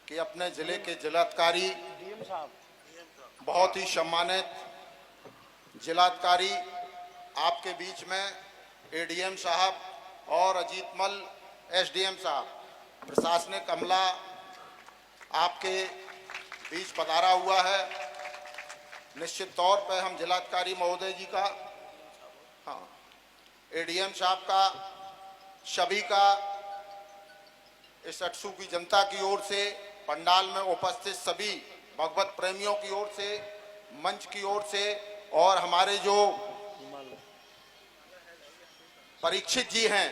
कि अपने जिले के जिलाधिकारी, बहुत ही सम्मानित जिलाधिकारी आपके बीच में, एडीएम साहब और अजीतमल एसडीएम साहब, प्रशासनिक अमला आपके बीच पधारा हुआ है। निश्चित तौर पर हम जिलाधिकारी महोदय जी का, एडीएम साहब का, सभी का, इस अटसू की जनता की ओर से, पंडाल में उपस्थित सभी भगवत प्रेमियों की ओर से, मंच की ओर से, और हमारे जो परीक्षित जी हैं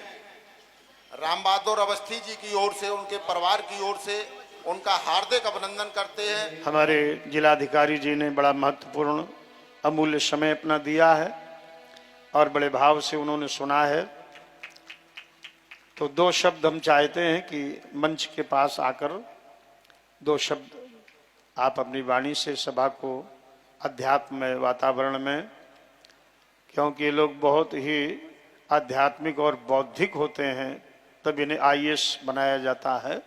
राम बहादुर अवस्थी जी की ओर से, उनके परिवार की ओर से उनका हार्दिक अभिनंदन करते हैं। हमारे जिलाधिकारी जी ने बड़ा महत्वपूर्ण अमूल्य समय अपना दिया है और बड़े भाव से उन्होंने सुना है। तो दो शब्द हम चाहते हैं कि मंच के पास आकर दो शब्द आप अपनी वाणी से सभा को अध्यात्म वातावरण में, क्योंकि ये लोग बहुत ही आध्यात्मिक और बौद्धिक होते हैं, तब इन्हें आईएएस बनाया जाता है।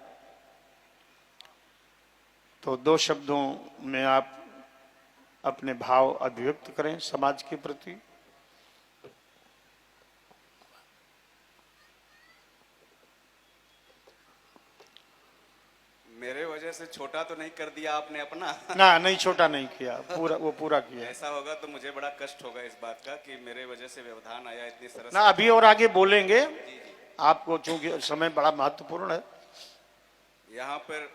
तो दो शब्दों में आप अपने भाव अभिव्यक्त करें समाज के प्रति। मेरे वजह से छोटा तो नहीं कर दिया आपने अपना? ना, नहीं, छोटा नहीं किया, पूरा किया। ऐसा होगा तो मुझे बड़ा कष्ट होगा इस बात का कि मेरे वजह से व्यवधान आया इतनी सरस। ना, अभी और आगे बोलेंगे। आपको चूंकि समय बड़ा महत्वपूर्ण है। यहाँ पर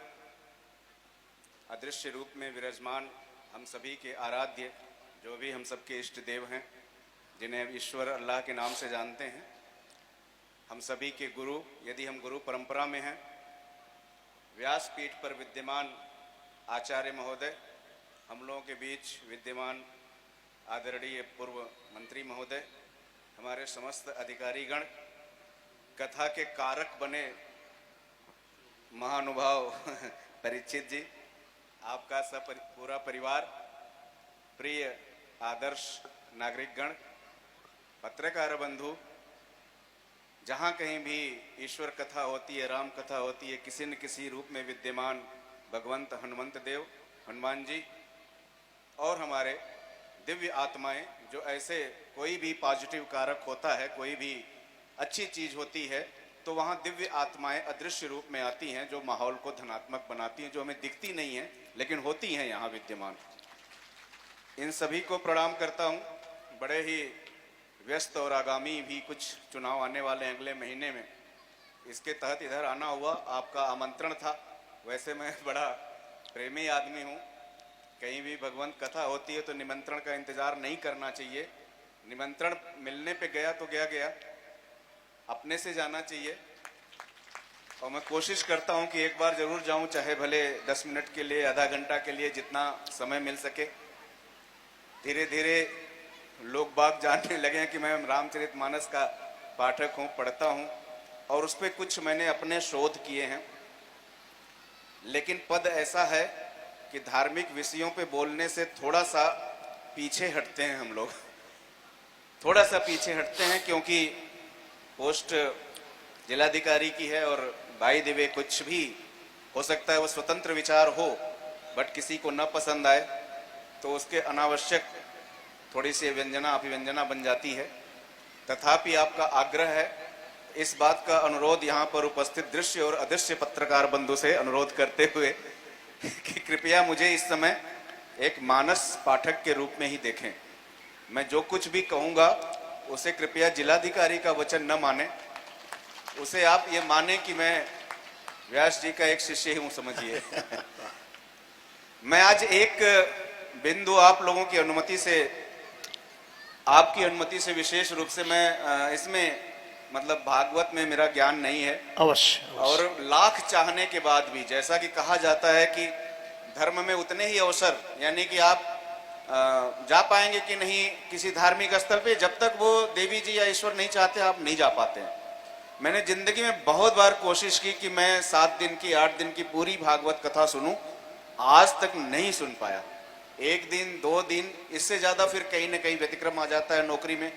अदृश्य रूप में विराजमान हम सभी के आराध्य, जो भी हम सबके इष्ट देव हैं, जिन्हें ईश्वर अल्लाह के नाम से जानते हैं, हम सभी के गुरु, यदि हम गुरु परंपरा में हैं, व्यासपीठ पर विद्यमान आचार्य महोदय, हम लोगों के बीच विद्यमान आदरणीय पूर्व मंत्री महोदय, हमारे समस्त अधिकारीगण, कथा के कारक बने महानुभाव परीक्षित जी, आपका सब पूरा परिवार, प्रिय आदर्श नागरिकगण, पत्रकार बंधु, जहाँ कहीं भी ईश्वर कथा होती है, राम कथा होती है, किसी न किसी रूप में विद्यमान भगवंत हनुमंत देव, हनुमान जी, और हमारे दिव्य आत्माएं, जो ऐसे कोई भी पॉजिटिव कारक होता है, कोई भी अच्छी चीज होती है, तो वहाँ दिव्य आत्माएं अदृश्य रूप में आती हैं, जो माहौल को धनात्मक बनाती हैं, जो हमें दिखती नहीं है लेकिन होती हैं यहाँ विद्यमान। इन सभी को प्रणाम करता हूँ। बड़े ही व्यस्त और आगामी भी कुछ चुनाव आने वाले हैं अगले महीने में, इसके तहत इधर आना हुआ, आपका आमंत्रण था। वैसे मैं बड़ा प्रेमी आदमी हूँ, कहीं भी भगवंत कथा होती है तो निमंत्रण का इंतजार नहीं करना चाहिए। निमंत्रण मिलने पे गया तो गया, अपने से जाना चाहिए। और मैं कोशिश करता हूँ कि एक बार जरूर जाऊँ, चाहे भले 10 मिनट के लिए, आधा घंटा के लिए, जितना समय मिल सके। धीरे धीरे लोग बाग जानने लगे हैं कि मैं रामचरितमानस का पाठक हूँ, पढ़ता हूँ, और उस पर कुछ मैंने अपने शोध किए हैं। लेकिन पद ऐसा है कि धार्मिक विषयों पे बोलने से थोड़ा सा पीछे हटते हैं हम लोग, थोड़ा सा पीछे हटते हैं, क्योंकि पोस्ट जिलाधिकारी की है और बाय द वे कुछ भी हो सकता है, वो स्वतंत्र विचार हो, बट किसी को न पसंद आए तो उसके अनावश्यक थोड़ी सी व्यंजना अभिव्यंजना बन जाती है। तथापि आपका आग्रह है, इस बात का अनुरोध यहाँ पर उपस्थित दृश्य और अदृश्य पत्रकार बंधु से अनुरोध करते हुए कि कृपया मुझे इस समय एक मानस पाठक के रूप में ही देखें। मैं जो कुछ भी कहूँगा उसे कृपया जिलाधिकारी का वचन न माने, उसे आप ये माने कि मैं व्यास जी का एक शिष्य हूँ, समझिए। मैं आज एक बिंदु आप लोगों की अनुमति से, आपकी अनुमति से विशेष रूप से, मैं इसमें मतलब भागवत में मेरा ज्ञान नहीं है अवश्य। और लाख चाहने के बाद भी, जैसा कि कहा जाता है कि धर्म में उतने ही अवसर, यानी कि आप जा पाएंगे कि नहीं किसी धार्मिक स्थल पे, जब तक वो देवी जी या ईश्वर नहीं चाहते आप नहीं जा पाते हैं। मैंने जिंदगी में बहुत बार कोशिश की कि मैं 7 दिन की 8 दिन की पूरी भागवत कथा सुनूं, आज तक नहीं सुन पाया। 1 दिन 2 दिन, इससे ज्यादा फिर कहीं ना कहीं व्यतिक्रम आ जाता है नौकरी में,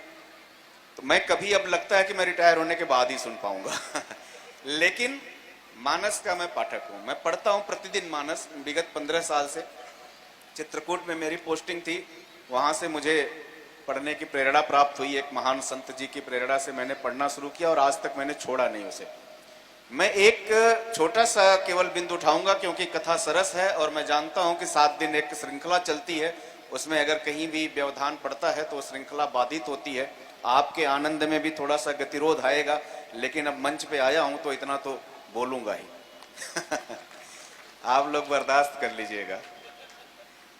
तो मैं कभी अब लगता है कि मैं रिटायर होने के बाद ही सुन पाऊंगा। लेकिन मानस का मैं पाठक हूं, मैं पढ़ता हूं प्रतिदिन मानस। विगत 15 साल से चित्रकूट में मेरी पोस्टिंग थी, वहां से मुझे पढ़ने की प्रेरणा प्राप्त हुई। एक महान संत जी की प्रेरणा से मैंने पढ़ना शुरू किया और आज तक मैंने छोड़ा नहीं उसे। मैं एक छोटा सा केवल बिंदु उठाऊंगा क्योंकि कथा सरस है और मैं जानता हूं कि 7 दिन एक श्रृंखला चलती है, उसमें अगर कहीं भी व्यवधान पड़ता है तो श्रृंखला बाधित होती है। आपके आनंद में भी थोड़ा सा गतिरोध आएगा, लेकिन अब मंच पे आया हूं तो इतना तो बोलूंगा ही। आप लोग बर्दाश्त कर लीजिएगा।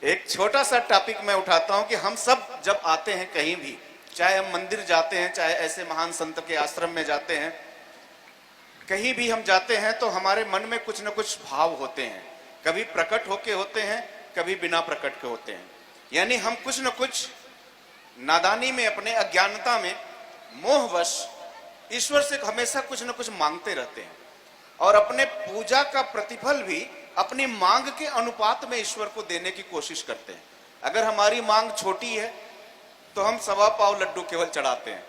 एक छोटा सा टॉपिक मैं उठाता हूं कि हम सब जब आते हैं कहीं भी, चाहे हम मंदिर जाते हैं, चाहे ऐसे महान संत के आश्रम में जाते हैं, कहीं भी हम जाते हैं तो हमारे मन में कुछ न कुछ भाव होते हैं। कभी प्रकट होके होते हैं, कभी बिना प्रकट के होते हैं। यानी हम कुछ न कुछ नादानी में, अपने अज्ञानता में, मोहवश ईश्वर से हमेशा कुछ न कुछ मांगते रहते हैं और अपने पूजा का प्रतिफल भी अपनी मांग के अनुपात में ईश्वर को देने की कोशिश करते हैं। अगर हमारी मांग छोटी है तो हम 1.25 पाव लड्डू केवल चढ़ाते हैं।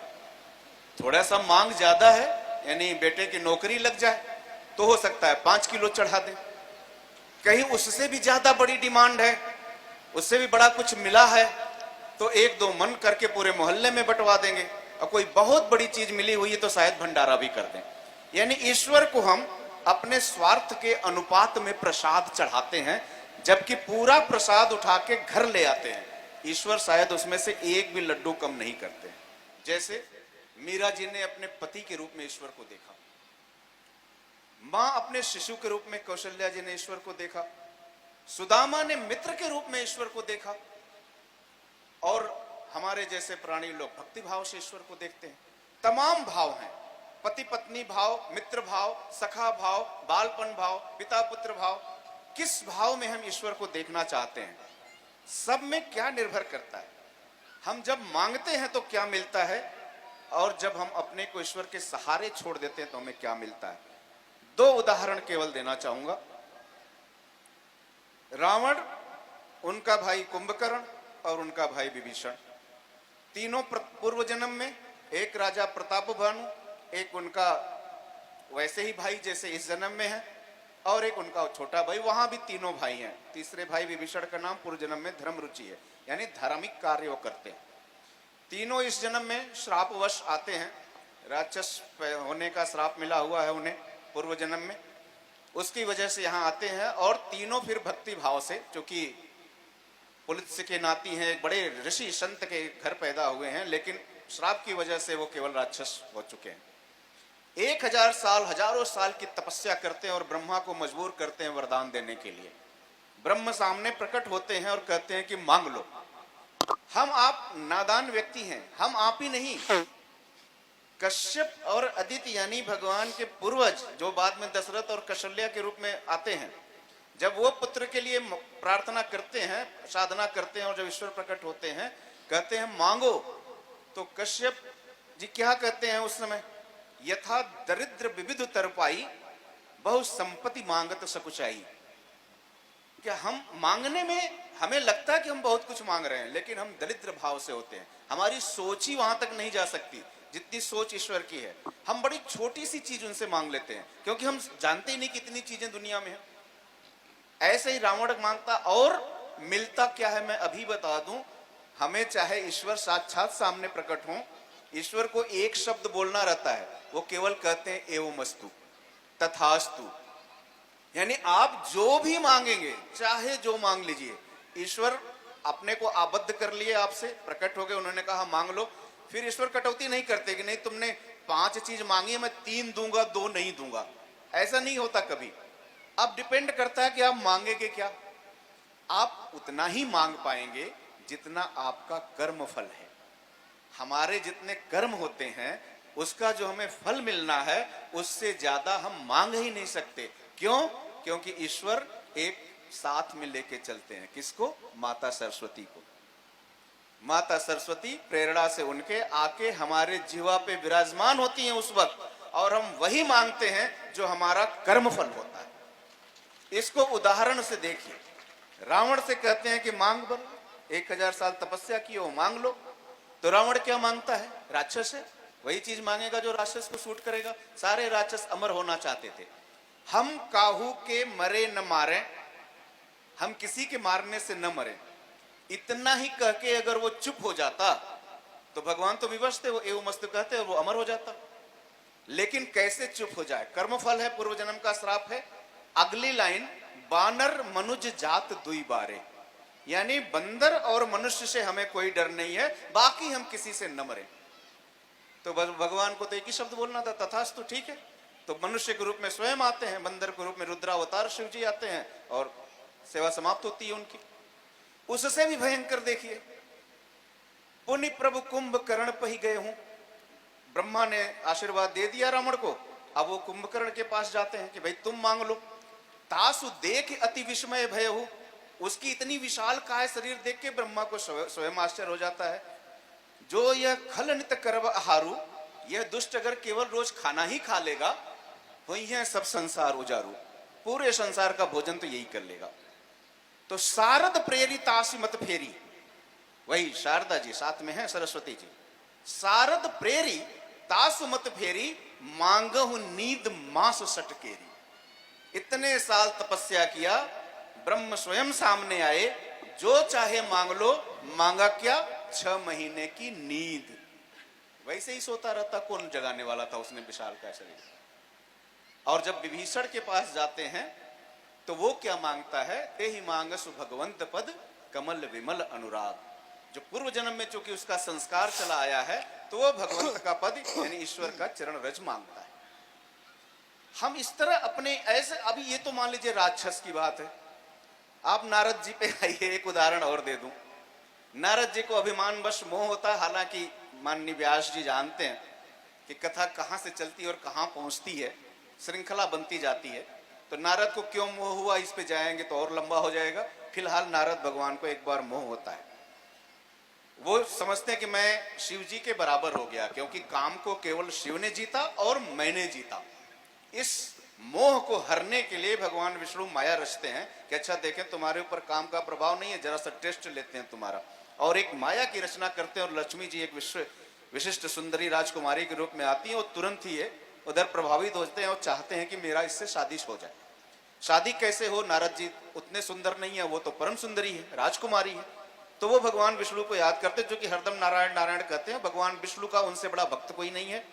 थोड़ा सा मांग ज्यादा है, यानी बेटे की नौकरी लग जाए तो हो सकता है 5 किलो चढ़ा दें। कहीं उससे भी ज्यादा बड़ी डिमांड है, उससे भी बड़ा कुछ मिला है तो 1-2 मन करके पूरे मोहल्ले में बंटवा देंगे। और कोई बहुत बड़ी चीज मिली हुई है तो शायद भंडारा भी कर दें। यानी ईश्वर को हम अपने स्वार्थ के अनुपात में प्रसाद चढ़ाते हैं, जबकि पूरा प्रसाद उठा के घर ले आते हैं। ईश्वर शायद उसमें से एक भी लड्डू कम नहीं करते। जैसे मीरा जी ने अपने पति के रूप में ईश्वर को देखा, मां अपने शिशु के रूप में कौशल्या जी ने ईश्वर को देखा, सुदामा ने मित्र के रूप में ईश्वर को देखा, और हमारे जैसे प्राणी लोग भक्ति भाव से ईश्वर को देखते हैं। तमाम भाव हैं, पति पत्नी भाव, मित्र भाव, सखा भाव, बालपन भाव, पिता पुत्र भाव। किस भाव में हम ईश्वर को देखना चाहते हैं, सब में क्या निर्भर करता है। हम जब मांगते हैं तो क्या मिलता है, और जब हम अपने को ईश्वर के सहारे छोड़ देते हैं तो हमें क्या मिलता है। 2 उदाहरण केवल देना चाहूंगा। रावण, उनका भाई कुंभकर्ण और उनका भाई विभीषण, तीनों पूर्व जन्म में, एक राजा प्रताप भानु, एक उनका वैसे ही भाई जैसे इस जन्म में है, और एक उनका छोटा भाई, वहां भी तीनों भाई हैं। तीसरे भाई विभीषण का नाम पूर्व जन्म में धर्म रुचि है, यानी धार्मिक कार्य वो करते हैं। तीनों इस जन्म में श्रापवश आते हैं, राक्षस होने का श्राप मिला हुआ है उन्हें पूर्व जन्म में, उसकी वजह से यहाँ आते हैं। और तीनों फिर भक्ति भाव से, क्योंकि पुलिस के नाती हैं, बड़े ऋषि संत के घर पैदा हुए हैं, लेकिन श्राप की वजह से वो केवल राक्षस हो चुके हैं। 1000 साल, हजारों साल की तपस्या करते हैं और ब्रह्मा को मजबूर करते हैं वरदान देने के लिए। ब्रह्म सामने प्रकट होते हैं और कहते हैं कि मांग लो। हम आप नादान व्यक्ति हैं, हम आप ही नहीं, कश्यप और अदिति यानी भगवान के पूर्वज, जो बाद में दशरथ और कौशल्या के रूप में आते हैं, जब वो पुत्र के लिए प्रार्थना करते हैं, साधना करते हैं, और जब ईश्वर प्रकट होते हैं कहते हैं मांगो, तो कश्यप जी क्या कहते हैं उस समय, यथा दरिद्र विविध तरपाई, बहु संपत्ति मांगत सकुचाई। क्या हम मांगने में हमें लगता है कि हम बहुत कुछ मांग रहे हैं, लेकिन हम दरिद्र भाव से होते हैं। हमारी सोच ही वहां तक नहीं जा सकती जितनी सोच ईश्वर की है। हम बड़ी छोटी सी चीज उनसे मांग लेते हैं, क्योंकि हम जानते ही नहीं कितनी चीजें दुनिया में है। ऐसे ही रावण मांगता, और मिलता क्या है मैं अभी बता दूं। हमें चाहे ईश्वर साक्षात सामने प्रकट हो, ईश्वर को एक शब्द बोलना रहता है, वो केवल कहते हैं एवमस्तु, तथास्तु। यानी आप जो भी मांगेंगे, चाहे जो मांग लीजिए, ईश्वर अपने को आबद्ध कर लिए, आपसे प्रकट हो गए, उन्होंने कहा मांग लो। फिर ईश्वर कटौती नहीं करते कि नहीं तुमने 5 चीज मांगी है, मैं 3 दूंगा, 2 नहीं दूंगा। ऐसा नहीं होता कभी। अब डिपेंड करता है कि आप मांगेंगे क्या। आप उतना ही मांग पाएंगे जितना आपका कर्म फल है। हमारे जितने कर्म होते हैं उसका जो हमें फल मिलना है, उससे ज्यादा हम मांग ही नहीं सकते। क्यों? क्योंकि ईश्वर एक साथ में लेके चलते हैं। किसको? माता सरस्वती को। माता सरस्वती प्रेरणा से उनके आके हमारे जीवा पे विराजमान होती हैं उस वक्त, और हम वही मांगते हैं जो हमारा कर्म फल होता है। इसको उदाहरण से देखिए। रावण से कहते हैं कि मांग बनो, 1000 साल तपस्या की हो, मांग लो। तो रावण क्या मांगता है? राक्षस है, वही चीज मांगेगा जो राक्षस को सूट करेगा। सारे राक्षस अमर होना चाहते थे, हम काहू के मरे न मारे, हम किसी के मारने से न मरे, इतना ही कह के अगर वो चुप हो जाता तो भगवान तो विवश थे, वो एवं मस्त कहते वो अमर हो जाता। लेकिन कैसे चुप हो जाए? कर्मफल है, पूर्व जन्म का श्राप है। अगली लाइन, बानर मनुज जात दुई बारे, यानी बंदर और मनुष्य से हमें कोई डर नहीं है, बाकी हम किसी से न मरे। तो भगवान को तो एक ही शब्द बोलना था, तथास्तु, ठीक है। तो मनुष्य के रूप में स्वयं आते हैं, बंदर के रूप में रुद्रावतार शिव जी आते हैं और सेवा समाप्त होती है उनकी। उससे भी भयंकर देखिए, पुनि प्रभु कुंभकर्ण पही गए हूं, ब्रह्मा ने आशीर्वाद दे दिया रावण को। अब वो कुंभकर्ण के पास जाते हैं कि भाई तुम मांग लो। तासु देख अति विस्मय भय हो, उसकी इतनी विशाल काय शरीर देख के ब्रह्मा को स्वयं आश्चर्य हो जाता है। जो यह खलनित करव आहारू, यह दुष्ट अगर केवल रोज खाना ही खा लेगा, वही है सब संसार उजारू, पूरे संसार का भोजन तो यही कर लेगा। तो शारद प्रेरी तासी मत फेरी, वही शारदा जी साथ में है, सरस्वती जी। शारद प्रेरी तासु मत फेरी, मांगहु नींद मास सटकेरी। इतने साल तपस्या किया, ब्रह्म स्वयं सामने आए, जो चाहे मांग लो। मांगा क्या? 6 महीने की नींद। वैसे ही सोता रहता, कौन जगाने वाला था उसने विशाल का शरीर। और जब विभीषण के पास जाते हैं तो वो क्या मांगता है? ते ही मांगसु भगवंत पद कमल विमल अनुराग। जो पूर्व जन्म में चूंकि उसका संस्कार चला आया है, तो वो भगवंत का पद यानी ईश्वर का चरण रज मांगता है। हम इस तरह अपने ऐसे, अभी ये तो मान लीजिए राक्षस की बात है। आप नारद जी पे आइए, एक उदाहरण और दे दूं। नारद जी को अभिमानवश मोह होता है, हालांकि माननीय व्यास जी जानते हैं कि कथा कहां से चलती और कहां पहुंचती है, श्रृंखला बनती जाती है। तो नारद को क्यों मोह हुआ, इस पे जाएंगे तो और लंबा हो जाएगा। फिलहाल नारद भगवान को एक बार मोह होता है। वो समझते हैं कि मैं शिव जी के बराबर हो गया, क्योंकि काम को केवल शिव ने जीता और मैंने जीता। इस मोह को हरने के लिए भगवान विष्णु माया रचते हैं कि अच्छा देखें, तुम्हारे ऊपर काम का प्रभाव नहीं है, जरा सा टेस्ट लेते हैं तुम्हारा। और एक माया की रचना करते हैं, और लक्ष्मी जी एक विशिष्ट सुंदरी राजकुमारी के रूप में आती है। और तुरंत ही उधर प्रभावित होते हैं और चाहते हैं कि मेरा इससे शादी हो जाए। शादी कैसे हो? नारद जी उतने सुंदर नहीं है, वो तो परम सुंदरी है, राजकुमारी है। तो वो भगवान विष्णु को याद करते, जो कि हरदम नारायण नारायण कहते हैं। भगवान विष्णु का उनसे बड़ा भक्त कोई नहीं है।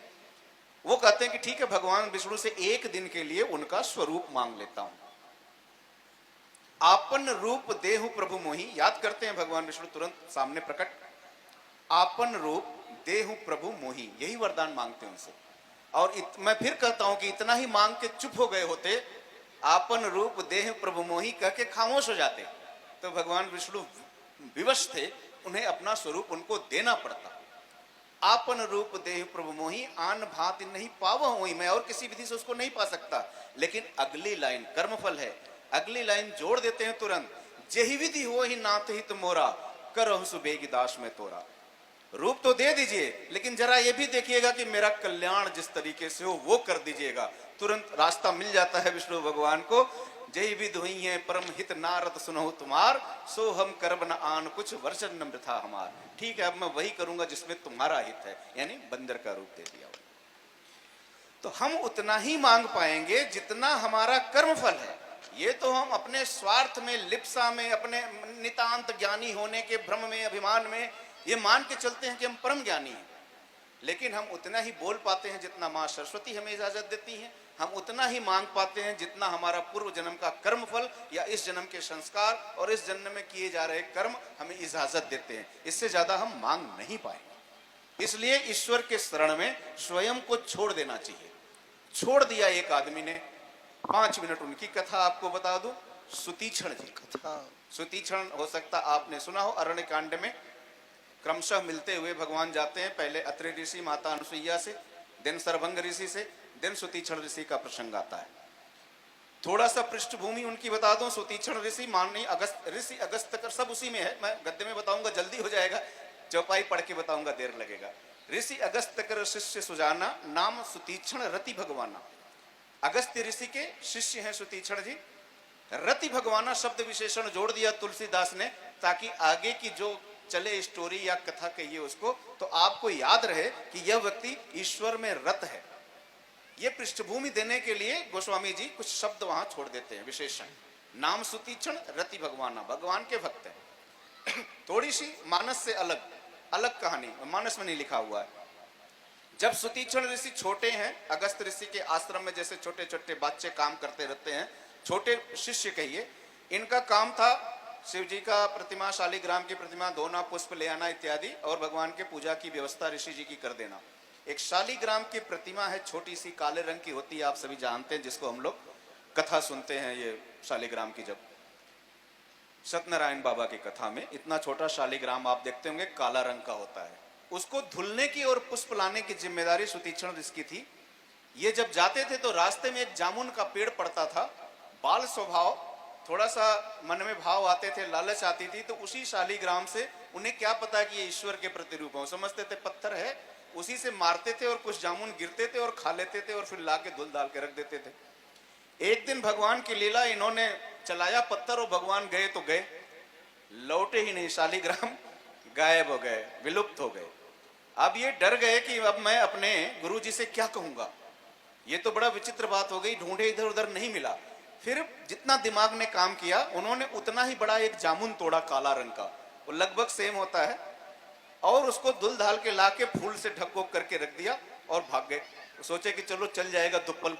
वो कहते हैं कि ठीक है, भगवान विष्णु से एक दिन के लिए उनका स्वरूप मांग लेता हूं। आपन रूप देहु प्रभु मोहि, याद करते हैं भगवान विष्णु तुरंत सामने प्रकट। आपन रूप देहु प्रभु मोहि, यही वरदान मांगते हैं उनसे। और मैं फिर कहता हूं कि इतना ही मांग के चुप हो गए होते, आपन रूप देह प्रभु मोहि कह के खामोश हो जाते, तो भगवान विष्णु विवश थे, उन्हें अपना स्वरूप उनको देना पड़ता। आपन रूप देह प्रभु मोहि, आन भांति नहीं पावा हुई, मैं और किसी विधि से उसको नहीं पा सकता। लेकिन अगली लाइन कर्मफल है, अगली लाइन जोड़ देते हैं तुरंत, जेहि विधि हो ही नाथ ही तुमोरा, करहु सुबेगी दास में तोरा। रूप तो दे दीजिए, लेकिन जरा ये भी देखिएगा कि मेरा कल्याण जिस तरीके से हो वो कर दीजिएगा। तुरंत रास्ता मिल जाता है विष्णु भगवान को। जय विध हुई है परम हित नारद सुनहु तुम्हार, सो हम करब न आन कुछ वर्षन न वृथा हमार। ठीक है, अब मैं वही करूंगा जिसमें तुम्हारा हित है, यानी बंदर का रूप दे दिया। तो हम उतना ही मांग पाएंगे जितना हमारा कर्मफल है। ये तो हम अपने स्वार्थ में, लिप्सा में, अपने नितांत ज्ञानी होने के भ्रम में, अभिमान में ये मान के चलते हैं कि हम परम ज्ञानी हैं। लेकिन हम उतना ही बोल पाते हैं जितना माँ सरस्वती हमें इजाजत देती है। हम उतना ही मांग पाते हैं जितना हमारा पूर्व जन्म का कर्म फल या इस जन्म के संस्कार और इस जन्म में किए जा रहे कर्म हमें इजाजत देते हैं। इससे ज्यादा हम मांग नहीं पाएंगे। इसलिए ईश्वर के शरण में स्वयं को छोड़ देना चाहिए। छोड़ दिया एक आदमी ने। 5 मिनट उनकी कथा आपको बता दूं। सुतीक्षण जी कथा। सुतीक्षण हो सकता आपने सुना हो। अरण्य कांड में क्रमशः मिलते हुए भगवान जाते हैं। पहले अत्रि ऋषि, माता अनुसुईया से, दिन सर्वभंग ऋषि से, दिन सुतीक्षण ऋषि का प्रसंग आता है। थोड़ा सा पृष्ठभूमि उनकी बता दूं। सुतीक्षण ऋषि, माननीय अगस्त ऋषि, अगस्त्य सब उसी में है। मैं गद्य में बताऊंगा, जल्दी हो जाएगा। चौपाई पढ़ के बताऊंगा, देर लगेगा। ऋषि अगस्त्य शिष्य सुजाना, नाम सुतीक्षण रति भगवाना। अगस्त्य ऋषि के शिष्य हैं सुतीक्षण जी। रति भगवाना शब्द विशेषण जोड़ दिया तुलसीदास ने, ताकि आगे की जो चले स्टोरी या कथा कहिए उसको, तो आपको याद रहे कि यह व्यक्ति ईश्वर में रत है। ये पृष्ठभूमि देने के लिए गोस्वामी जी कुछ शब्द वहां छोड़ देते हैं विशेषण। नाम सुतीक्षण रति भगवाना, भगवान के भक्त है। थोड़ी सी मानस से अलग अलग कहानी मानस में नहीं लिखा हुआ है। जब सुतीक्षण ऋषि छोटे हैं, अगस्त ऋषि के आश्रम में जैसे छोटे छोटे बच्चे काम करते रहते हैं, छोटे शिष्य कहिए, इनका काम था शिव जी का प्रतिमा, शालिग्राम की प्रतिमा धोना, पुष्प ले आना इत्यादि, और भगवान के पूजा की व्यवस्था ऋषि जी की कर देना। एक शालिग्राम की प्रतिमा है, छोटी सी काले रंग की होती है, आप सभी जानते हैं, जिसको हम लोग कथा सुनते हैं। ये शालिग्राम की, जब सत्यनारायण बाबा की कथा में इतना छोटा शालिग्राम आप देखते होंगे, काला रंग का होता है। उसको धुलने की और पुष्प लाने की जिम्मेदारी सुतीक्षण ऋषि थी। ये जब जाते थे तो रास्ते में एक जामुन का पेड़ पड़ता था। बाल स्वभाव, थोड़ा सा मन में भाव आते थे, लालच आती थी, तो उसी शालिग्राम से, उन्हें क्या पता कि ये ईश्वर के प्रतिरूप हो, समझते थे पत्थर है, उसी से मारते थे और कुछ जामुन गिरते थे और खा लेते थे और फिर लाके धुल डाल के रख देते थे। एक दिन भगवान की लीला, इन्होंने चलाया पत्थर और भगवान गए तो गए, लौटे ही नहीं, शालिग्राम गायब हो गए, विलुप्त हो गए। अब ये डर गए कि अब मैं अपने गुरुजी से क्या कहूंगा। ये तो बड़ा विचित्र बात हो गई, ढूंढे इधर उधर नहीं मिला। फिर जितना दिमाग ने काम किया, उन्होंने उतना ही बड़ा एक जामुन तोड़ा काला रंग का, वो लगभग सेम होता है, और उसको धुल धाल के लाके फूल से ढक करके रख दिया और भाग गए। सोचे कि चलो चल जाएगा दुप्पल।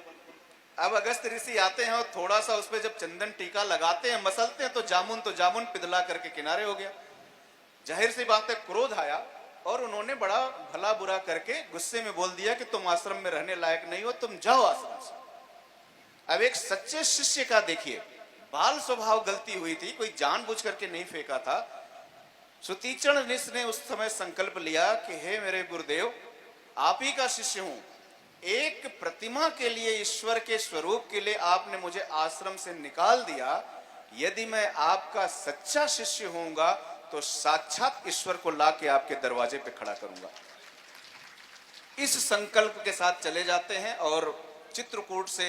अब अगस्त ऋषि आते हैं और थोड़ा सा उस पर जब चंदन टीका लगाते हैं, मसलते हैं, तो जामुन पिघला करके किनारे हो गया। जाहिर सी बात है, क्रोध आया और उन्होंने बड़ा भला बुरा करके गुस्से में बोल दिया कि तुम आश्रम में रहने लायक नहीं हो, तुम जाओ आश्रम से। अब एक सच्चे शिष्य का देखिए, बाल स्वभाव गलती हुई थी, कोई जानबूझ करके नहीं फेंका था। सुतीक्षण ऋषि ने उस समय संकल्प लिया कि हे मेरे गुरुदेव, आप ही का शिष्य हूं, एक प्रतिमा के लिए, ईश्वर के स्वरूप के लिए आपने मुझे आश्रम से निकाल दिया। यदि मैं आपका सच्चा शिष्य होऊंगा तो साक्षात ईश्वर को लाके आपके दरवाजे पे खड़ा करूंगा। इस संकल्प के साथ चले जाते हैं और चित्रकूट से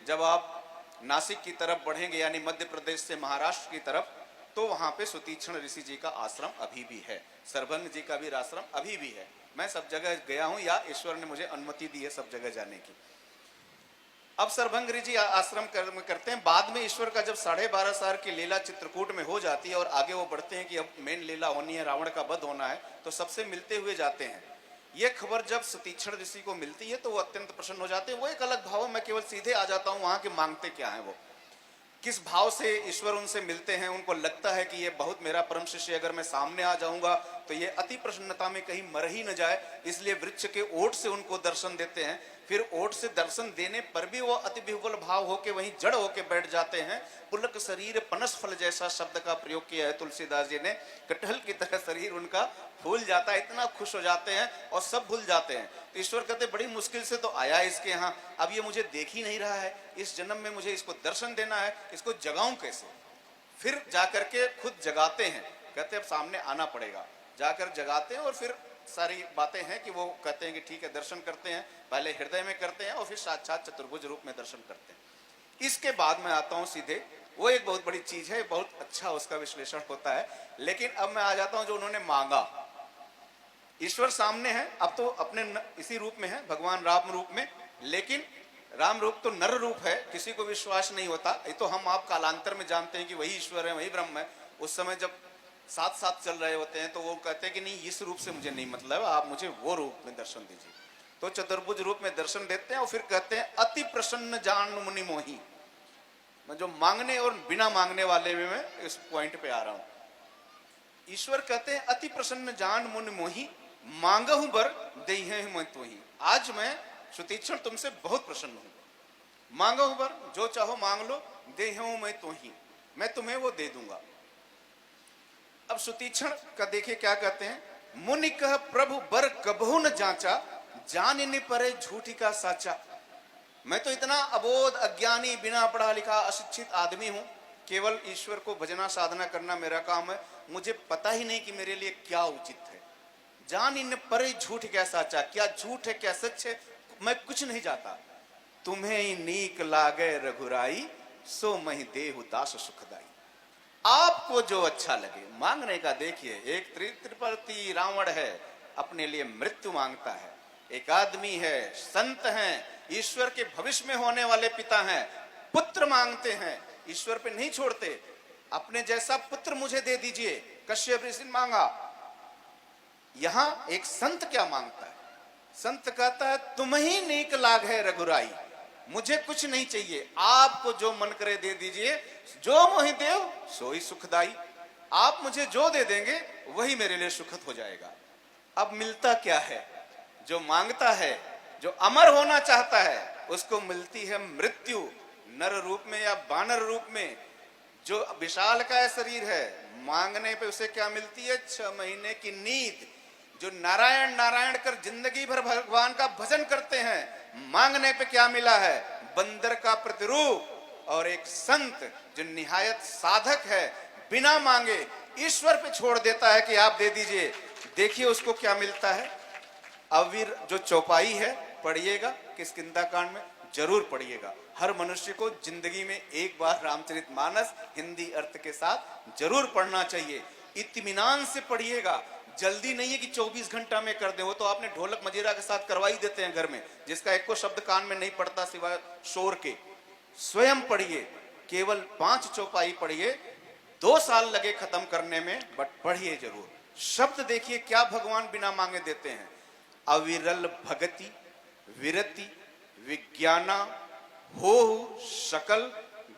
जब आप नासिक की तरफ बढ़ेंगे, यानी मध्य प्रदेश से महाराष्ट्र की तरफ, तो वहां पे सुतीक्षण ऋषि जी का आश्रम अभी भी है, सरभंग जी का भी आश्रम अभी भी है। मैं सब जगह गया हूं, या ईश्वर ने मुझे अनुमति दी है सब जगह जाने की। अब सरभंग जी आश्रम करते हैं। बाद में ईश्वर का जब 12.5 साल की लीला चित्रकूट में हो जाती है और आगे वो बढ़ते हैं कि अब मेन लीला होनी है, रावण का वध होना है, तो सबसे मिलते हुए जाते हैं। ये खबर जब सुतीक्षण ऋषि को मिलती है तो वो अत्यंत प्रसन्न हो जाते हैं। वो एक अलग भाव, मैं केवल सीधे आ जाता हूं, वहां के मांगते क्या है, वो किस भाव से ईश्वर उनसे मिलते हैं। उनको लगता है कि ये बहुत मेरा परम शिष्य, अगर मैं सामने आ जाऊंगा तो ये अति प्रसन्नता में कहीं मर ही न जाए, इसलिए वृक्ष के ओट से उनको दर्शन देते हैं। फिर ओट से दर्शन देने पर भी वो अति विह्वल भाव होके वहीं जड़ होके बैठ जाते हैं। पुलक शरीर पनस फल जैसा शब्द का प्रयोग किया है तुलसीदास जी ने। कटहल की तरह शरीर उनका फूल जाता है, इतना खुश हो जाते हैं और सब भूल जाते हैं। तो ईश्वर कहते बड़ी मुश्किल से तो आया इसके यहाँ, अब ये मुझे देख ही नहीं रहा है, इस जन्म में मुझे इसको दर्शन देना है, इसको जगाऊं कैसे। फिर जाकर के खुद जगाते हैं, कहते अब सामने आना पड़ेगा। जाकर जगाते हैं और फिर सारी बातें हैं कि वो कहते हैं कि ठीक है, दर्शन करते हैं। पहले हृदय में करते हैं और फिर साक्षात चतुर्भुज रूप में दर्शन करते हैं। इसके बाद मैं आता हूं सीधे, वो एक बहुत बड़ी चीज है, बहुत अच्छा उसका विश्लेषण होता है। लेकिन अब मैं आ जाता हूं जो उन्होंने मांगा। ईश्वर सामने है, अब तो अपने इसी रूप में है, भगवान राम रूप में, लेकिन राम रूप तो नर रूप है, किसी को विश्वास नहीं होता। ये तो हम आप कालांतर में जानते हैं कि वही ईश्वर है, वही ब्रह्म है। उस समय जब साथ साथ चल रहे होते हैं तो वो कहते हैं कि नहीं, इस रूप से मुझे नहीं मतलब, आप मुझे वो रूप में दर्शन दीजिए। तो चतुर्भुज रूप में दर्शन देते हैं और फिर कहते हैं अति प्रसन्न जान मुनि मोही। मैं जो मांगने और बिना मांगने वाले में मैं इस पॉइंट पे आ रहा हूं। ईश्वर कहते हैं अति प्रसन्न जान मुनि मोही, मांगहु बर देहि मैं तोहि। आज मैं सुतीक्षण तुमसे बहुत प्रसन्न हूं। मांगहु बर, जो चाहो मांग लो, देहि मैं तोहि, मैं तुम्हें वो दे दूंगा। अब सुतीक्षण का देखिए क्या कहते हैं, मुनि कह प्रभु बर कबहु न जांचा, जान इन परे झूठी का साचा। मैं तो इतना अबोध, अज्ञानी, बिना पढ़ा लिखा, अशिक्षित आदमी हूं। केवल ईश्वर को भजना साधना करना मेरा काम है, मुझे पता ही नहीं कि मेरे लिए क्या उचित है। जान इन परे झूठ क्या साचा, क्या झूठ है क्या सच है, मैं कुछ नहीं जाता। तुम्हें ही नीक लागे रघुराई, सो मही देहु दास सुखदाई। आपको जो अच्छा लगे मांगने का। देखिए, एक त्रिपर्ती रावण है, अपने लिए मृत्यु मांगता है। एक आदमी है, संत हैं, ईश्वर के भविष्य में होने वाले पिता हैं, पुत्र मांगते हैं, ईश्वर पे नहीं छोड़ते। अपने जैसा पुत्र मुझे दे दीजिए, कश्यप ऋषि ने मांगा। यहां एक संत क्या मांगता है? संत कहता है तुम ही नीक लाग है रघुराई, मुझे कुछ नहीं चाहिए, आपको जो मन करे दे दीजिए, जो मोहि देव सोई सुखदाई। आप मुझे जो दे देंगे वही मेरे लिए सुखद हो जाएगा। अब मिलता क्या है? जो मांगता है, जो अमर होना चाहता है, उसको मिलती है मृत्यु, नर रूप में या बानर रूप में। जो विशालकाय शरीर है, मांगने पे उसे क्या मिलती है? 6 महीने की नींद। जो नारायण नारायण कर जिंदगी भर भगवान का भजन करते हैं, मांगने पे क्या मिला है? बंदर का प्रतिरूप। और एक संत जो निहायत साधक है, बिना मांगे ईश्वर पे छोड़ देता है कि आप दे दीजिए, देखिए उसको क्या मिलता है। अवीर जो चौपाई है, पढ़िएगा किष्किंधा कांड में, जरूर पढ़िएगा। हर मनुष्य को जिंदगी में एक बार रामचरितमानस हिंदी अर्थ के साथ जरूर पढ़ना चाहिए। इत्मीनान से पढ़िएगा, जल्दी नहीं है कि 24 घंटा में कर दे। वो तो आपने ढोलक मजीरा के साथ करवा ही देते हैं घर में, जिसका एक को शब्द कान में नहीं पड़ता सिवाय शोर के। स्वयं पढ़िए, केवल 5 चौपाई पढ़िए, 2 साल लगे खत्म करने में, बट पढ़िए जरूर। शब्द देखिए क्या भगवान बिना मांगे देते हैं। अविरल भगति विरति विज्ञाना हो सकल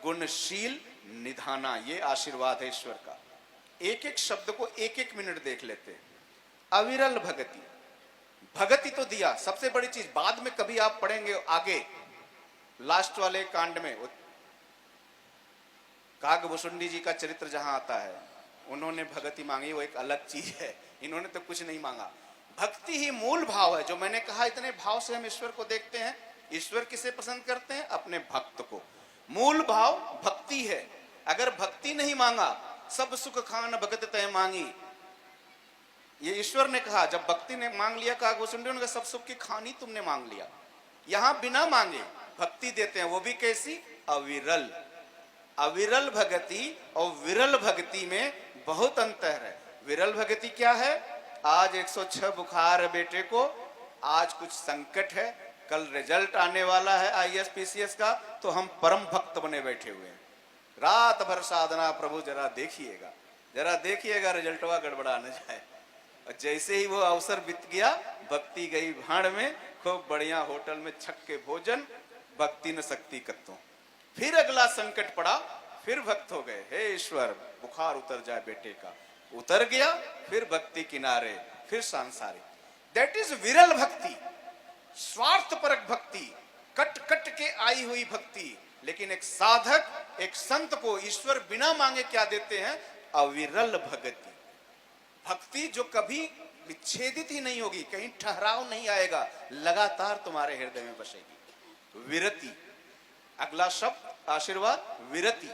गुणशील निधाना, ये आशीर्वाद है ईश्वर का। एक एक शब्द को एक एक मिनट देख लेते हैं। अविरल भगति, भगति तो दिया, सबसे बड़ी चीज। बाद में कभी आप पढ़ेंगे आगे लास्ट वाले कांड में, कागभूषुंडी जी का चरित्र जहां आता है, उन्होंने भगति मांगी, वो एक अलग चीज है। इन्होंने तो कुछ नहीं मांगा। भक्ति ही मूल भाव है। जो मैंने कहा, इतने भाव से हम ईश्वर को देखते हैं। ईश्वर किसे पसंद करते हैं? अपने भक्त को। मूल भाव भक्ति है। अगर भक्ति नहीं मांगा, सब सुख खान भगत तय मांगी, ये ईश्वर ने कहा। जब भक्ति ने मांग लिया कागभूषुंडी, उनका सब सुख की खानी तुमने मांग लिया। यहां बिना मांगे भक्ति देते हैं, वो भी कैसी? अविरल। अविरल भक्ति और विरल भक्ति में बहुत अंतर है। विरल भक्ति क्या है? आज 106 बुखार है बेटे को, आज कुछ संकट है, कल रिजल्ट आने वाला है IAS PCS का, तो हम परम भक्त बने बैठे हुए हैं। रात भर साधना, प्रभु जरा देखिएगा, जरा देखिएगा रिजल्टवा गड़बड़ा न जाए। और जैसे ही वो अवसर बीत गया, भक्ति गई भाड़ में, खूब बढ़िया होटल में छक के भोजन, भक्ति न शक्ति कत्तों। फिर अगला संकट पड़ा, फिर भक्त हो गए। हे ईश्वर, बुखार उतर जाए बेटे का, उतर गया, फिर भक्ति किनारे, फिर सांसारिक। दैट इज विरल भक्ति, स्वार्थपरक भक्ति, कट कट के आई हुई भक्ति। लेकिन एक साधक, एक संत को ईश्वर बिना मांगे क्या देते हैं? अविरल भक्ति। भक्ति जो कभी विच्छेदित ही नहीं होगी, कहीं ठहराव नहीं आएगा, लगातार तुम्हारे हृदय में बसेगी। विरति, अगला शब्द आशीर्वाद, विरति।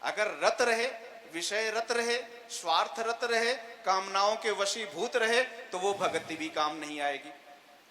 अगर रत रहे, विषय रत रहे, स्वार्थ रत रहे, कामनाओं के वशीभूत रहे, तो वो भक्ति भी काम नहीं आएगी।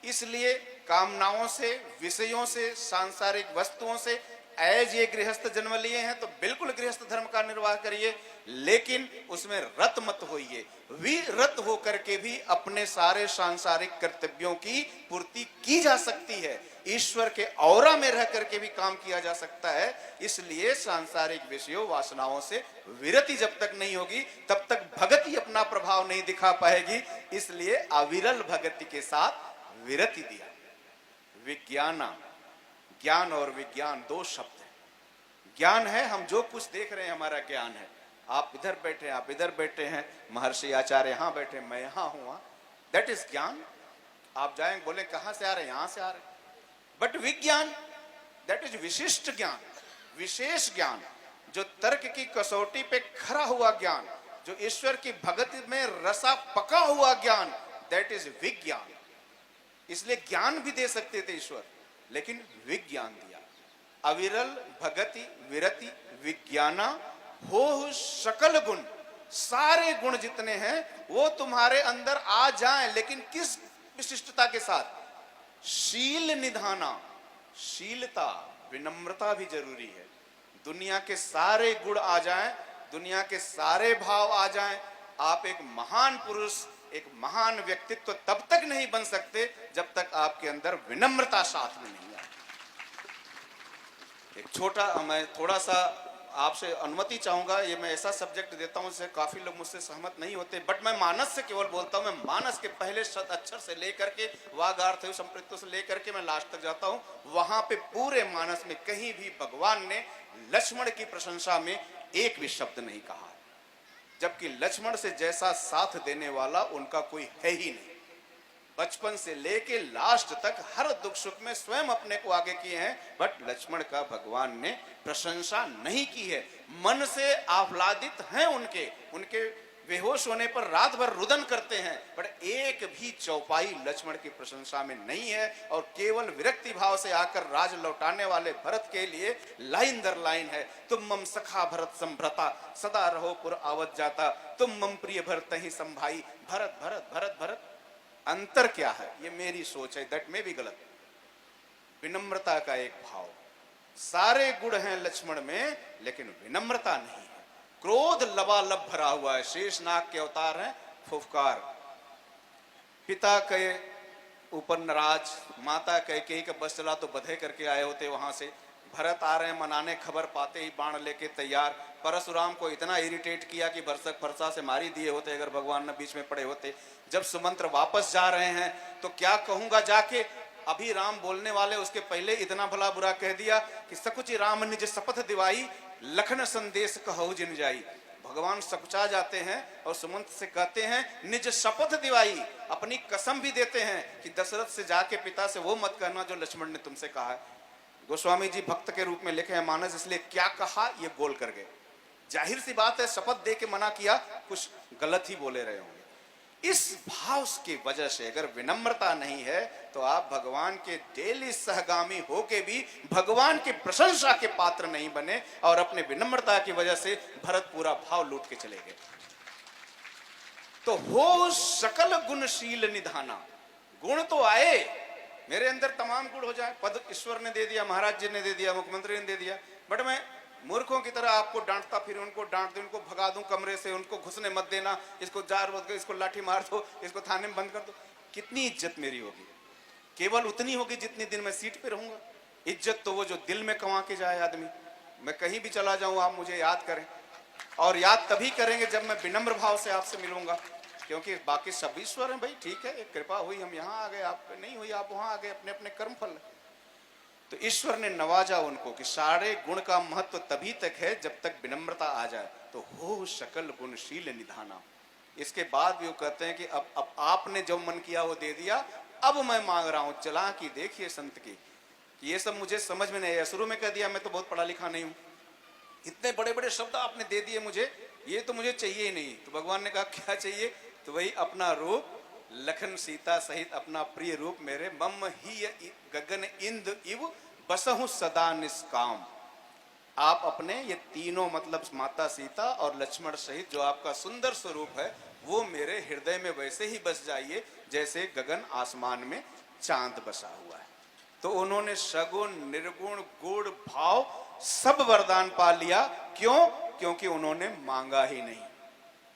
इसलिए कामनाओं से, विषयों से, सांसारिक वस्तुओं से, एज ये गृहस्थ जन्म लिए हैं तो बिल्कुल गृहस्थ धर्म का निर्वाह करिए, लेकिन उसमें रत मत होइए। विरत होकर के भी अपने सारे सांसारिक कर्तव्यों की पूर्ति की जा सकती है। ईश्वर के औरा में रह करके भी काम किया जा सकता है। इसलिए सांसारिक विषयों, वासनाओं से विरति जब तक नहीं होगी, तब तक भक्ति अपना प्रभाव नहीं दिखा पाएगी। इसलिए अविरल भक्ति के साथ विरति दिया। विज्ञाना, ज्ञान और विज्ञान 2 शब्द हैं। ज्ञान है हम जो कुछ देख रहे हैं, हमारा ज्ञान है। आप इधर बैठे, आप इधर बैठे हैं, महर्षि आचार्य यहां बैठे, मैं यहां हूं, दैट इज ज्ञान। आप जाएंगे, बोले कहां से आ रहे हैं? यहां से आ रहे हैं। बट विज्ञान, दैट इज विशिष्ट ज्ञान, विशेष ज्ञान, जो तर्क की कसौटी पे खरा हुआ ज्ञान, जो ईश्वर की भक्ति में रसा पका हुआ ज्ञान, दैट इज विज्ञान। इसलिए ज्ञान भी दे सकते थे ईश्वर, लेकिन विज्ञान दिया। अविरल भगति विरति विज्ञाना हो सकल गुण, सारे गुण जितने हैं वो तुम्हारे अंदर आ जाएं, लेकिन किस विशिष्टता के साथ? शील निधाना, शीलता, विनम्रता भी जरूरी है। दुनिया के सारे गुण आ जाएं, दुनिया के सारे भाव आ जाएं, आप एक महान पुरुष, एक महान व्यक्तित्व तब तक नहीं बन सकते जब तक आपके अंदर विनम्रता साथ में नहीं आए। एक छोटा मैं थोड़ा सा आपसे अनुमति चाहूंगा। ये मैं ऐसा सब्जेक्ट देता हूं जिससे काफी लोग मुझसे सहमत नहीं होते, बट मैं मानस से केवल बोलता हूं। मैं मानस के पहले अक्षर से लेकर के वागार्थ संपृक्तों से लेकर के मैं लास्ट तक जाता हूं। वहां पे पूरे मानस में कहीं भी भगवान ने लक्ष्मण की प्रशंसा में एक भी शब्द नहीं कहा, जबकि लक्ष्मण से जैसा साथ देने वाला उनका कोई है ही नहीं। बचपन से लेके लास्ट तक हर दुख सुख में स्वयं अपने को आगे किए हैं, बट लक्ष्मण का भगवान ने प्रशंसा नहीं की है। मन से आह्लादित हैं उनके बेहोश होने पर रात भर रुदन करते हैं, पर एक भी चौपाई लक्ष्मण की प्रशंसा में नहीं है। और केवल विरक्ति भाव से आकर राज लौटाने वाले भरत के लिए लाइन दर लाइन है, तुम मम सखा भरत संभ्रता, सदा रहो पुर आवत जाता, तुम मम प्रिय भरत ही संभाई। भरत भरत भरत भरत, अंतर क्या है? ये मेरी सोच है, दैट में भी गलत। विनम्रता का एक भाव, सारे गुण हैं लक्ष्मण में लेकिन विनम्रता नहीं है। क्रोध लबालब भरा हुआ है, शेषनाग के अवतार हैं, फुफकार। पिता के ऊपर नाराज, माता कैकेयी का बस चला तो बधे करके आए होते वहां से। भरत आ रहे हैं मनाने, खबर पाते ही बाण लेके तैयार। परशुराम को इतना इरिटेट किया कि भरसक फरसा से मारी दिए होते अगर भगवान न बीच में पड़े होते। जब सुमंत्र वापस जा रहे हैं तो क्या कहूंगा जाके, अभी राम बोलने वाले उसके पहले इतना भला बुरा कह दिया कि सकुचि राम निज शपथ दिवाई, लखन संदेश कहु जिन जाई। भगवान सकुचा जाते हैं और सुमंत से कहते हैं निज शपथ दिवाई, अपनी कसम भी देते हैं कि दशरथ से जाके पिता से वो मत कहना जो लक्ष्मण ने तुमसे कहा है। गोस्वामी जी भक्त के रूप में लिखे हैं मानस, इसलिए क्या कहा ये बोल कर गए। जाहिर सी बात है, शपथ दे के मना किया, कुछ गलत ही बोले रहे होंगे। इस भाव की वजह से अगर विनम्रता नहीं है तो आप भगवान के डेली सहगामी होके भी भगवान की प्रशंसा के पात्र नहीं बने, और अपने विनम्रता की वजह से भरत पूरा भाव लूट के चले गए। तो हो सकल गुणशील निधाना, गुण तो आए, मेरे अंदर तमाम गुण हो जाए। पद ईश्वर ने दे दिया, महाराज जी ने दे दिया, मुख्यमंत्री ने दे दिया, बट मैं मूर्खों की तरह आपको डांटता फिर उनको डांट दूं, उनको भगा दूं कमरे से, उनको घुसने मत देना, इसको जार मत दो, इसको लाठी मार दो, इसको थाने में बंद कर दो। कितनी इज्जत मेरी होगी? केवल उतनी होगी जितनी दिन मैं सीट पे रहूंगा। इज्जत तो वो जो दिल में कमा के जाए आदमी। मैं कहीं भी चला जाऊं आप मुझे याद करें, और याद तभी करेंगे जब मैं विनम्र भाव से आपसे मिलूंगा, क्योंकि बाकी सब ईश्वर हैं भाई। ठीक है, एक कृपा हुई हम यहाँ आ गए, आप नहीं हुई आप वहां आ गए, अपने अपने कर्म फल। तो ईश्वर ने नवाजा उनको कि सारे गुण का महत्व तभी तक है जब तक विनम्रता आ जाए। तो हो सकल गुणशील निधाना। इसके बाद भी वो कहते हैं कि अब आपने जो मन किया वो दे दिया, अब मैं मांग रहा हूं चालाकी देखिए संत की, कि ये सब मुझे समझ में नहीं आया। शुरू में कह दिया मैं तो बहुत पढ़ा लिखा नहीं हूं, इतने बड़े बड़े शब्द आपने दे दिए मुझे, ये तो मुझे चाहिए ही नहीं। तो भगवान ने कहा क्या चाहिए? तो वही अपना रूप, लखन सीता सहित अपना प्रिय रूप मेरे, मम ही गगन इंद इव बसहु सदा निष्काम। आप अपने ये तीनों मतलब माता सीता और लक्ष्मण सहित जो आपका सुंदर स्वरूप है वो मेरे हृदय में वैसे ही बस जाइए जैसे गगन आसमान में चांद बसा हुआ है। तो उन्होंने सगुण निर्गुण गुण भाव सब वरदान पा लिया। क्यों? क्योंकि उन्होंने मांगा ही नहीं,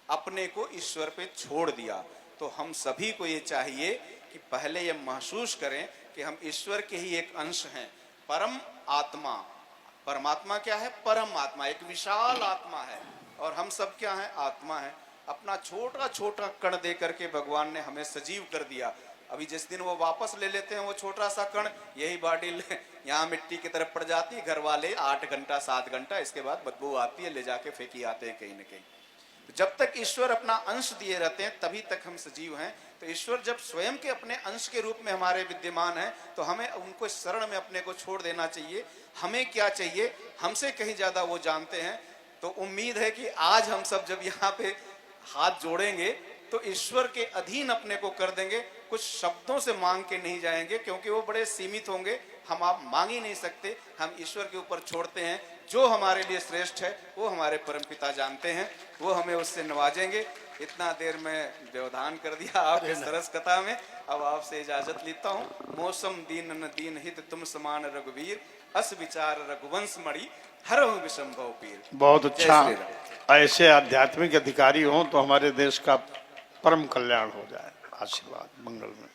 अपने को ईश्वर पे छोड़ दिया। तो हम सभी को ये चाहिए कि पहले ये महसूस करें कि हम ईश्वर के ही एक अंश हैं। परम आत्मा, परमात्मा क्या है? परम आत्मा, एक विशाल आत्मा है, और हम सब क्या हैं? आत्मा है। अपना छोटा छोटा कण दे करके भगवान ने हमें सजीव कर दिया। अभी जिस दिन वो वापस ले लेते हैं वो छोटा सा कण, यही बॉडी यहाँ मिट्टी की तरफ पड़ जाती है। घर वाले 8 घंटा 7 घंटा, इसके बाद बदबू आती है, ले जाके फेंकी आते हैं कहीं न कहीं। जब तक ईश्वर अपना अंश दिए रहते हैं तभी तक हम सजीव हैं। तो ईश्वर जब स्वयं के अपने अंश के रूप में हमारे विद्यमान है तो हमें उनको शरण में अपने को छोड़ देना चाहिए। हमें क्या चाहिए हमसे कहीं ज्यादा वो जानते हैं। तो उम्मीद है कि आज हम सब जब यहाँ पे हाथ जोड़ेंगे तो ईश्वर के अधीन अपने को कर देंगे। कुछ शब्दों से मांग के नहीं जाएंगे क्योंकि वो बड़े सीमित होंगे, हम आप मांग ही नहीं सकते। हम ईश्वर के ऊपर छोड़ते हैं, जो हमारे लिए श्रेष्ठ है वो हमारे परमपिता जानते हैं, वो हमें उससे नवाजेंगे। इतना देर में व्यवधान कर दिया आपके सरस कथा में। अब आपसे इजाजत लेता हूँ। मौसम दीन न दीन हित तुम समान रघुवीर, अस विचार रघुवंश मणि हरहु विषंभव पीर। बहुत अच्छा, ऐसे आध्यात्मिक अधिकारी हों तो हमारे देश का परम कल्याण हो जाए। आशीर्वाद मंगल में।